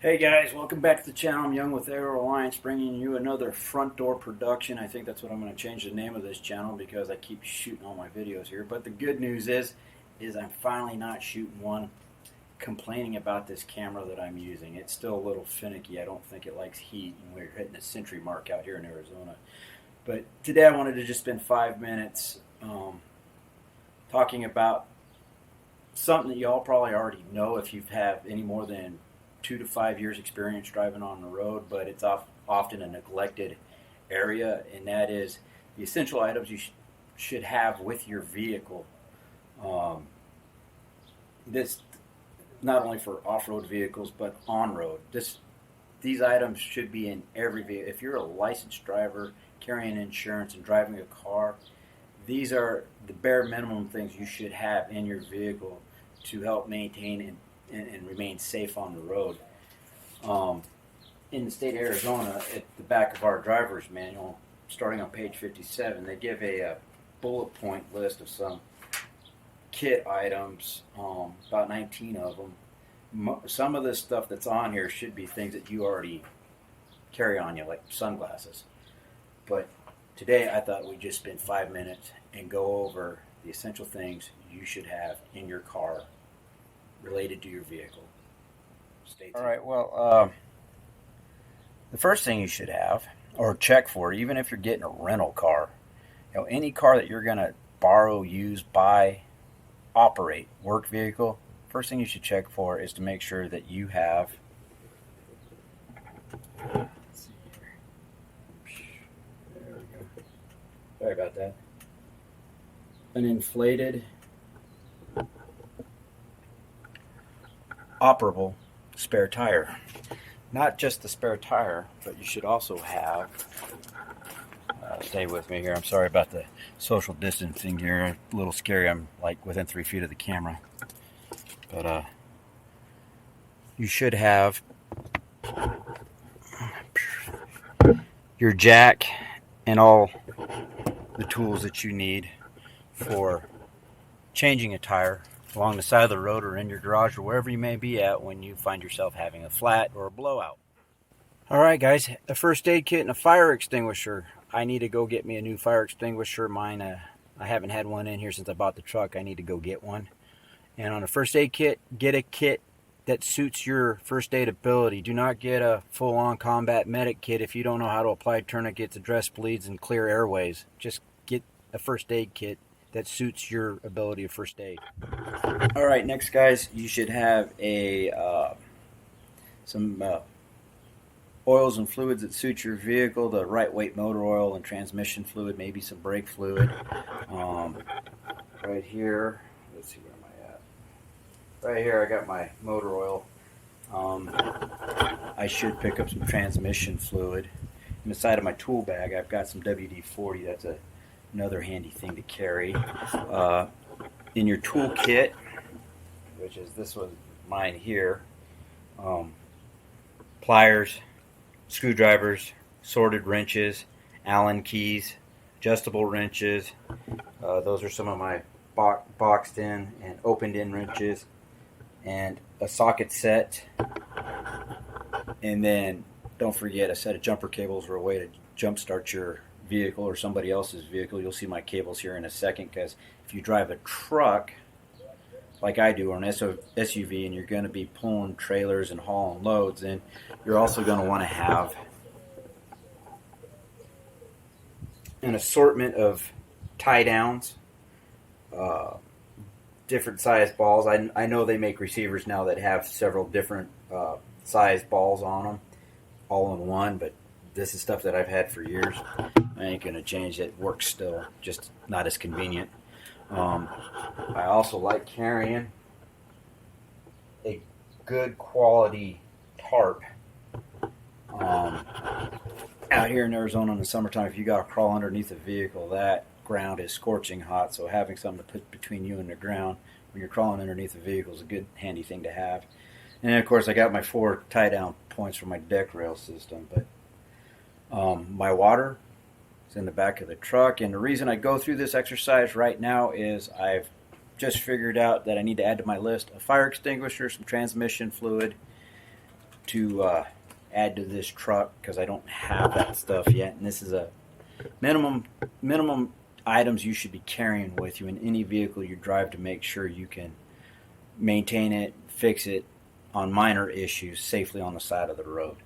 Hey guys, welcome back to the channel. I'm Young with Aero Alliance, bringing you another front door production. I think that's what I'm going to change the name of this channel because I keep shooting all my videos here. But the good news is I'm finally not shooting one complaining about this camera that I'm using. It's still a little finicky. I don't think it likes heat, and we're hitting a century mark out here in Arizona. But today I wanted to just spend 5 minutes talking about something that y'all probably already know if you've had any more than 2 to 5 years experience driving on the road, but it's often a neglected area, and that is the essential items you should have with your vehicle. This not only for off-road vehicles, but on-road. These items should be in every vehicle. If you're a licensed driver carrying insurance and driving a car, these are the bare minimum things you should have in your vehicle to help maintain and remain safe on the road. In the state of Arizona, at the back of our driver's manual, starting on page 57, they give a bullet point list of some kit items, about 19 of them. Some of this stuff that's on here should be things that you already carry on you, like sunglasses. But today I thought we'd just spend 5 minutes and go over the essential things you should have in your car related to your vehicle. Stay tuned. All right, well, the first thing you should have, or check for, even if you're getting a rental car, any car that you're going to borrow, use, buy, operate, work vehicle, first thing you should check for is to make sure that you have, let's see here. There we go. Sorry about that. An inflated, operable spare tire. Not just the spare tire, but you should also have, stay with me here, I'm sorry about the social distancing here, a little scary, I'm like within 3 feet of the camera. But you should have your jack and all the tools that you need for changing a tire along the side of the road or in your garage or wherever you may be at when you find yourself having a flat or a blowout. Alright guys, a first aid kit and a fire extinguisher. I need to go get me a new fire extinguisher. Mine, I haven't had one in here since I bought the truck. I need to go get one. And on a first aid kit, get a kit that suits your first aid ability. Do not get a full-on combat medic kit if you don't know how to apply tourniquets, address bleeds, and clear airways. Just get a first aid kit that suits your ability of first aid. All right, next guys, you should have some oils and fluids that suit your vehicle, the right weight motor oil and transmission fluid, maybe some brake fluid. Right here, let's see, where am I at? Right here I got my motor oil. I should pick up some transmission fluid. In the side of my tool bag I've got some WD-40. That's another handy thing to carry. In your tool kit, which is this was mine here, pliers, screwdrivers, sorted wrenches, Allen keys, adjustable wrenches. Those are some of my boxed in and opened in wrenches, and a socket set. And then don't forget a set of jumper cables or a way to jump start your vehicle or somebody else's vehicle. You'll see my cables here in a second, because if you drive a truck like I do, or an SUV, and you're going to be pulling trailers and hauling loads, then you're also going to want to have an assortment of tie downs, different size balls. I know they make receivers now that have several different size balls on them all in one, but this is stuff that I've had for years. I ain't going to change it. Works still, just not as convenient. I also like carrying a good quality tarp. Out here in Arizona in the summertime, if you got to crawl underneath a vehicle, that ground is scorching hot, so having something to put between you and the ground when you're crawling underneath a vehicle is a good handy thing to have. And then, of course, I got my 4 tie down points for my deck rail system. But my water is in the back of the truck, and the reason I go through this exercise right now is I've just figured out that I need to add to my list a fire extinguisher, some transmission fluid, to add to this truck because I don't have that stuff yet, and this is a minimum items you should be carrying with you in any vehicle you drive to make sure you can maintain it, fix it on minor issues safely on the side of the road.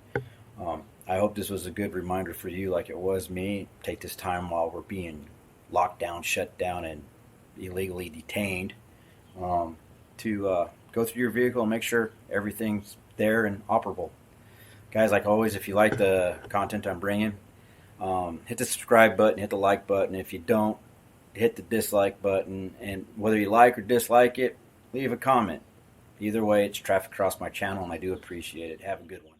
I hope this was a good reminder for you like it was me. Take this time while we're being locked down, shut down, and illegally detained to go through your vehicle and make sure everything's there and operable. Guys, like always, if you like the content I'm bringing, hit the subscribe button, hit the like button. If you don't, hit the dislike button. And whether you like or dislike it, leave a comment. Either way, it's traffic across my channel, and I do appreciate it. Have a good one.